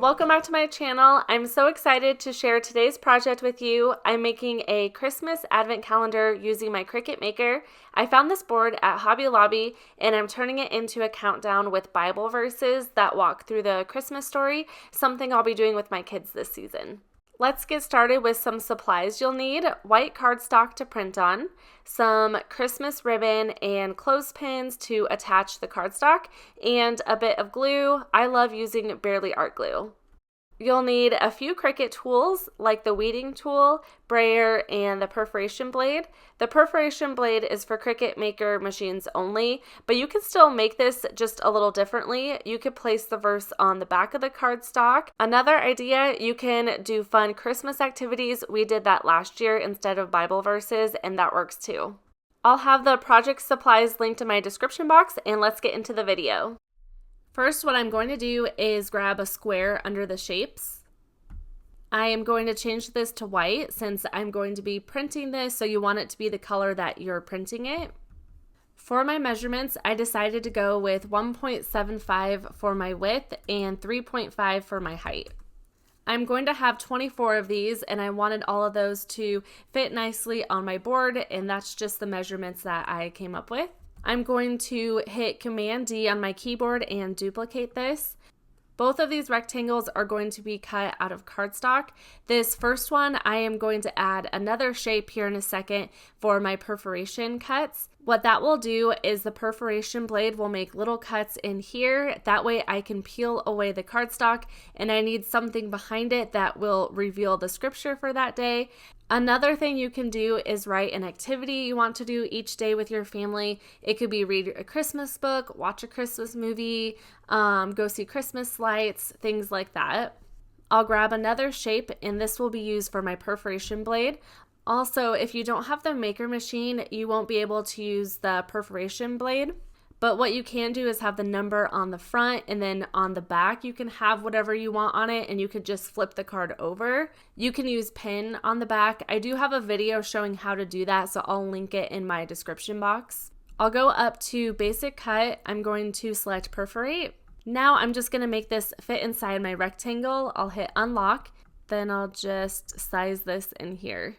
Welcome back to my channel. I'm so excited to share today's project with you. I'm making a Christmas advent calendar using my Cricut maker. I found this board at Hobby Lobby and I'm turning it into a countdown with Bible verses that walk through the Christmas story, something I'll be doing with my kids this season. Let's get started with some supplies you'll need. White cardstock to print on, some Christmas ribbon and clothespins to attach the cardstock, and a bit of glue. I love using Barely Art glue. You'll need a few Cricut tools like the weeding tool, brayer, and the perforation blade. The perforation blade is for Cricut Maker machines only, but you can still make this just a little differently. You could place the verse on the back of the cardstock. Another idea, you can do fun Christmas activities. We did that last year instead of Bible verses, and that works too. I'll have the project supplies linked in my description box, and let's get into the video. First, what I'm going to do is grab a square under the shapes. I am going to change this to white since I'm going to be printing this, so you want it to be the color that you're printing it. For my measurements, I decided to go with 1.75 for my width and 3.5 for my height. I'm going to have 24 of these, and I wanted all of those to fit nicely on my board, and that's just the measurements that I came up with. I'm going to hit Command D on my keyboard and duplicate this. Both of these rectangles are going to be cut out of cardstock. This first one, I am going to add another shape here in a second for my perforation cuts. What that will do is the perforation blade will make little cuts in here. That way I can peel away the cardstock, and I need something behind it that will reveal the scripture for that day. Another thing you can do is write an activity you want to do each day with your family. It could be read a Christmas book, watch a Christmas movie, go see Christmas lights, things like that. I'll grab another shape, and this will be used for my perforation blade. Also, if you don't have the maker machine, you won't be able to use the perforation blade. But what you can do is have the number on the front, and then on the back you can have whatever you want on it, and you could just flip the card over. You can use pin on the back. I do have a video showing how to do that, so I'll link it in my description box. I'll go up to basic cut. I'm going to select perforate. Now I'm just going to make this fit inside my rectangle. I'll hit unlock, then I'll just size this in here.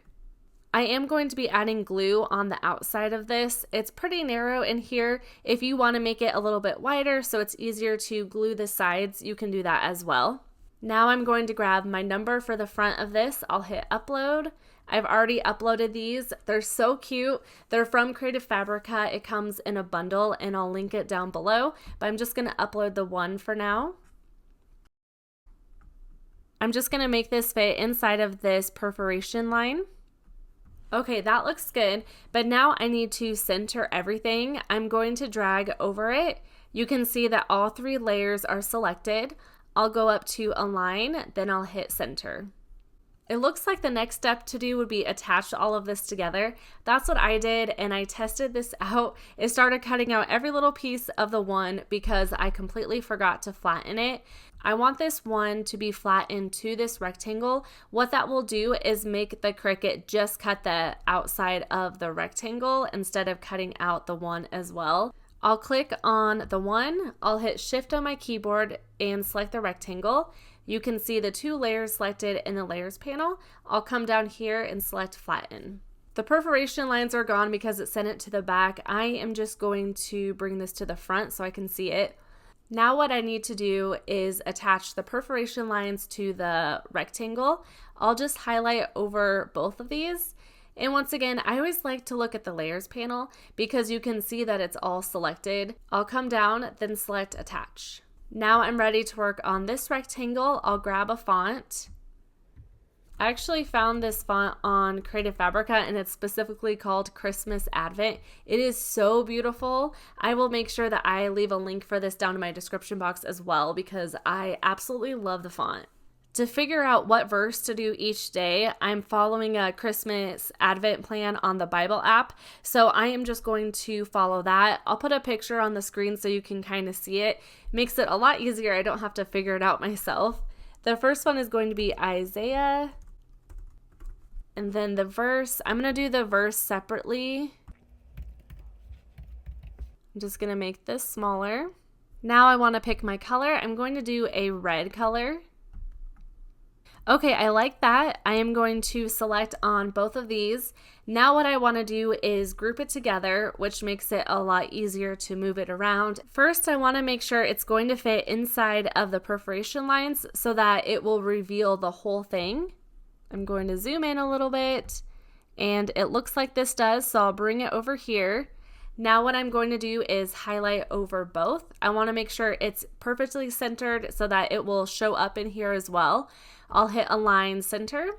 I am going to be adding glue on the outside of this. It's pretty narrow in here. If you want to make it a little bit wider so it's easier to glue the sides, you can do that as well. Now I'm going to grab my number for the front of this. I'll hit upload. I've already uploaded these. They're so cute. They're from Creative Fabrica. It comes in a bundle, and I'll link it down below, but I'm just going to upload the one for now. I'm just going to make this fit inside of this perforation line. Okay, that looks good, but now I need to center everything. I'm going to drag over it. You can see that all three layers are selected. I'll go up to align, then I'll hit center. It looks like the next step to do would be attach all of this together. That's what I did, and I tested this out. It started cutting out every little piece of the one because I completely forgot to flatten it. I want this one to be flattened to this rectangle. What that will do is make the Cricut just cut the outside of the rectangle instead of cutting out the one as well. I'll click on the one, I'll hit shift on my keyboard and select the rectangle. You can see the two layers selected in the layers panel. I'll come down here and select flatten. The perforation lines are gone because it sent it to the back. I am just going to bring this to the front so I can see it. Now what I need to do is attach the perforation lines to the rectangle. I'll just highlight over both of these. And once again, I always like to look at the layers panel because you can see that it's all selected. I'll come down, then select attach. Now I'm ready to work on this rectangle. I'll grab a font. I actually found this font on Creative Fabrica, and it's specifically called Christmas Advent. It is so beautiful. I will make sure that I leave a link for this down in my description box as well because I absolutely love the font. To figure out what verse to do each day, I'm following a Christmas Advent plan on the Bible app, so I am just going to follow that. I'll put a picture on the screen so you can kind of see it. Makes it a lot easier. I don't have to figure it out myself. The first one is going to be Isaiah, and then the verse. I'm going to do the verse separately. I'm just going to make this smaller. Now I want to pick my color. I'm going to do a red color. Okay, I like that. I am going to select on both of these. Now what I want to do is group it together, which makes it a lot easier to move it around. First, I want to make sure it's going to fit inside of the perforation lines so that it will reveal the whole thing. I'm going to zoom in a little bit, and it looks like this does, so I'll bring it over here. Now what I'm going to do is highlight over both. I want to make sure it's perfectly centered so that it will show up in here as well. I'll hit Align Center.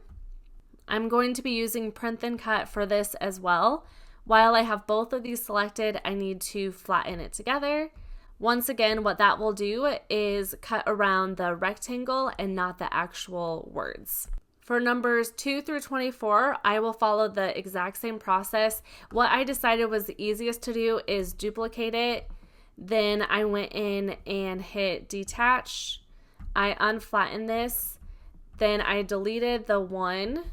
I'm going to be using Print Then Cut for this as well. While I have both of these selected, I need to flatten it together. Once again, what that will do is cut around the rectangle and not the actual words. For numbers 2 through 24, I will follow the exact same process. What I decided was the easiest to do is duplicate it. Then I went in and hit Detach. I unflattened this. Then I deleted the one.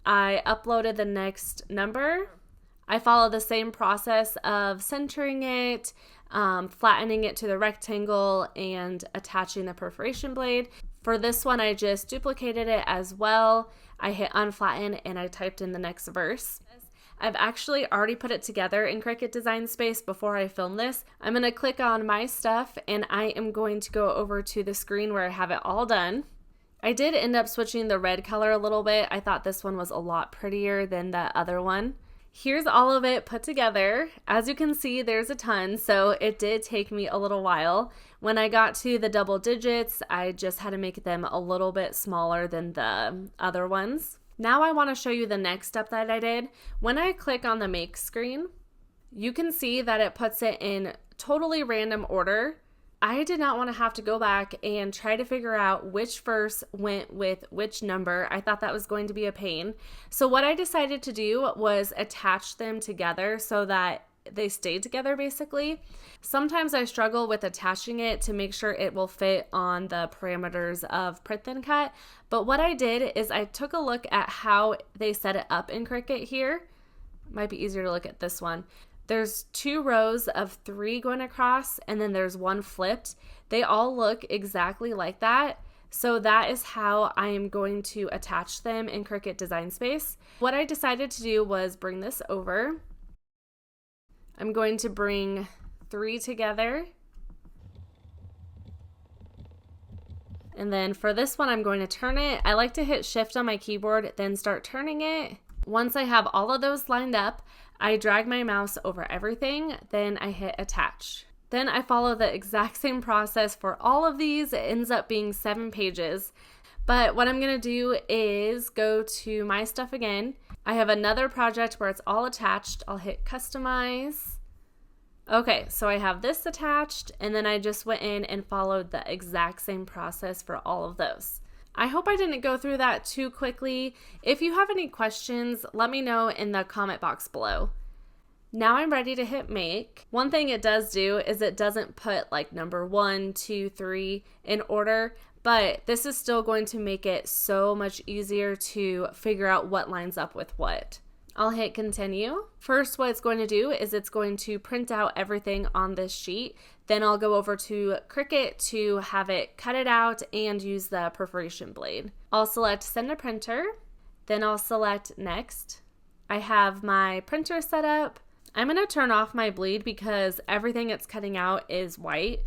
I uploaded the next number. I followed the same process of centering it, flattening it to the rectangle, and attaching the perforation blade. For this one, I just duplicated it as well. I hit unflatten and I typed in the next verse. I've actually already put it together in Cricut Design Space before I film this. I'm going to click on my stuff and I am going to go over to the screen where I have it all done. I did end up switching the red color a little bit. I thought this one was a lot prettier than the other one. Here's all of it put together. As you can see, there's a ton, so it did take me a little while. When I got to the double digits, I just had to make them a little bit smaller than the other ones. Now I want to show you the next step that I did. When I click on the make screen, you can see that it puts it in totally random order. I did not want to have to go back and try to figure out which verse went with which number. I thought that was going to be a pain. So what I decided to do was attach them together so that they stay together basically. Sometimes I struggle with attaching it to make sure it will fit on the parameters of Print Then Cut. But what I did is I took a look at how they set it up in Cricut here. It might be easier to look at this one. There's 2 rows of 3 going across, and then there's 1 flipped. They all look exactly like that. So that is how I am going to attach them in Cricut Design Space. What I decided to do was bring this over. I'm going to bring 3 together. And then for this one, I'm going to turn it. I like to hit Shift on my keyboard, then start turning it. Once I have all of those lined up, I drag my mouse over everything, then I hit attach. Then I follow the exact same process for all of these. It ends up being 7 pages. But what I'm gonna do is go to my stuff again. I have another project where it's all attached. I'll hit customize. Okay, so I have this attached, and then I just went in and followed the exact same process for all of those. I hope I didn't go through that too quickly. If you have any questions, let me know in the comment box below. Now I'm ready to hit make. One thing it does do is it doesn't put like number 1, 2, 3 in order, but this is still going to make it so much easier to figure out what lines up with what. I'll hit continue. First, what it's going to do is it's going to print out everything on this sheet. Then I'll go over to Cricut to have it cut it out and use the perforation blade. I'll select send to printer. Then I'll select next. I have my printer set up. I'm going to turn off my bleed because everything it's cutting out is white.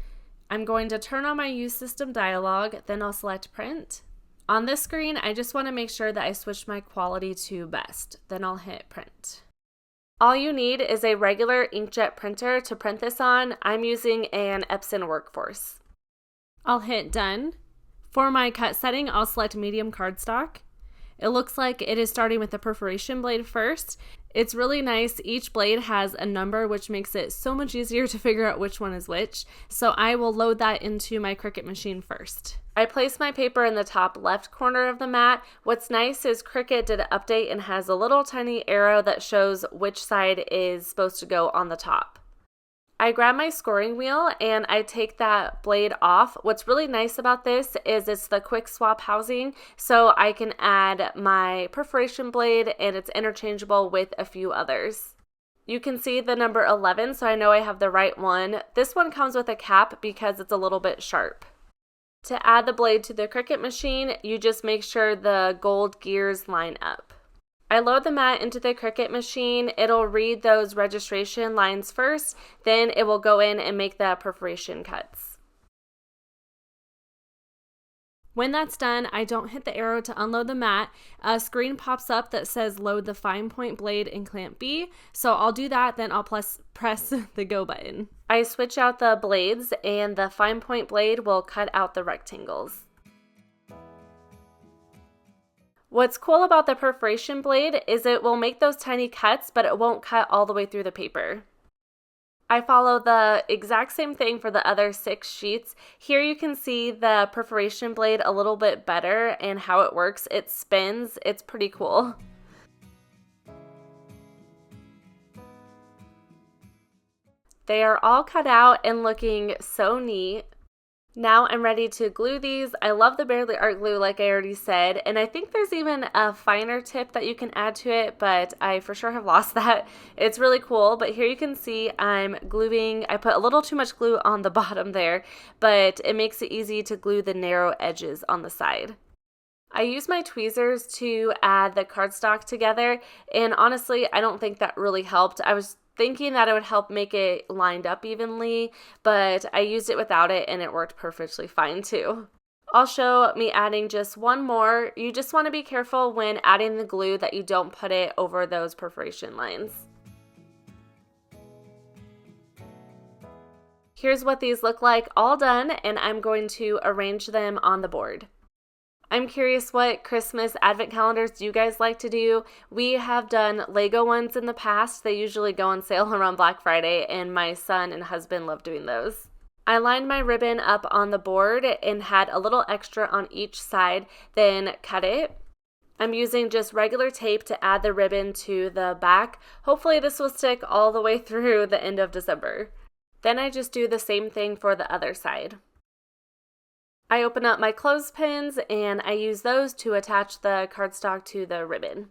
I'm going to turn on my use system dialog. Then I'll select print. On this screen, I just want to make sure that I switch my quality to best. Then I'll hit print. All you need is a regular inkjet printer to print this on. I'm using an Epson Workforce. I'll hit done. For my cut setting, I'll select medium cardstock. It looks like it is starting with the perforation blade first. It's really nice. Each blade has a number, which makes it so much easier to figure out which one is which. So I will load that into my Cricut machine first. I place my paper in the top left corner of the mat. What's nice is Cricut did an update and has a little tiny arrow that shows which side is supposed to go on the top. I grab my scoring wheel and I take that blade off. What's really nice about this is it's the quick swap housing, so I can add my perforation blade and it's interchangeable with a few others. You can see the number 11, so I know I have the right one. This one comes with a cap because it's a little bit sharp. To add the blade to the Cricut machine, you just make sure the gold gears line up. I load the mat into the Cricut machine. It'll read those registration lines first, then it will go in and make the perforation cuts. When that's done, I don't hit the arrow to unload the mat. A screen pops up that says load the fine point blade in clamp B. So I'll do that, then I'll press the go button. I switch out the blades and the fine point blade will cut out the rectangles. What's cool about the perforation blade is it will make those tiny cuts, but it won't cut all the way through the paper. I follow the exact same thing for the other 6 sheets. Here you can see the perforation blade a little bit better and how it works. It spins. It's pretty cool. They are all cut out and looking so neat. Now I'm ready to glue these. I love the Barely Art glue like I already said, and I think there's even a finer tip that you can add to it, but I for sure have lost that. It's really cool, but here you can see I'm gluing. I put a little too much glue on the bottom there, but it makes it easy to glue the narrow edges on the side. I use my tweezers to add the cardstock together, and honestly, I don't think that really helped. I was thinking that it would help make it lined up evenly, but I used it without it and it worked perfectly fine too. I'll show me adding just one more. You just want to be careful when adding the glue that you don't put it over those perforation lines. Here's what these look like all done, and I'm going to arrange them on the board. I'm curious what Christmas advent calendars do you guys like to do? We have done Lego ones in the past. They usually go on sale around Black Friday, and my son and husband love doing those. I lined my ribbon up on the board and had a little extra on each side, then cut it. I'm using just regular tape to add the ribbon to the back. Hopefully this will stick all the way through the end of December. Then I just do the same thing for the other side. I open up my clothespins and I use those to attach the cardstock to the ribbon.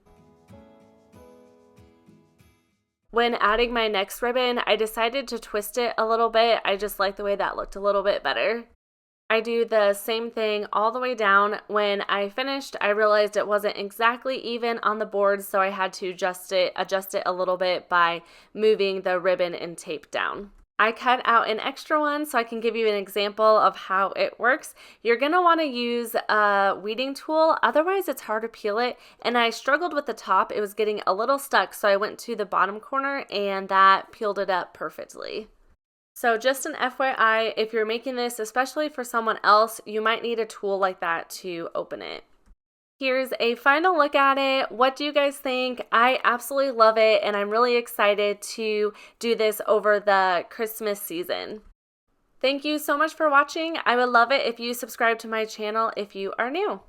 When adding my next ribbon, I decided to twist it a little bit. I just like the way that looked a little bit better. I do the same thing all the way down. When I finished, I realized it wasn't exactly even on the board, so I had to adjust it a little bit by moving the ribbon and tape down. I cut out an extra one so I can give you an example of how it works. You're going to want to use a weeding tool, otherwise it's hard to peel it, and I struggled with the top. It was getting a little stuck, so I went to the bottom corner and that peeled it up perfectly. So just an FYI, if you're making this especially for someone else, you might need a tool like that to open it. Here's a final look at it. What do you guys think? I absolutely love it, and I'm really excited to do this over the Christmas season. Thank you so much for watching. I would love it if you subscribe to my channel if you are new.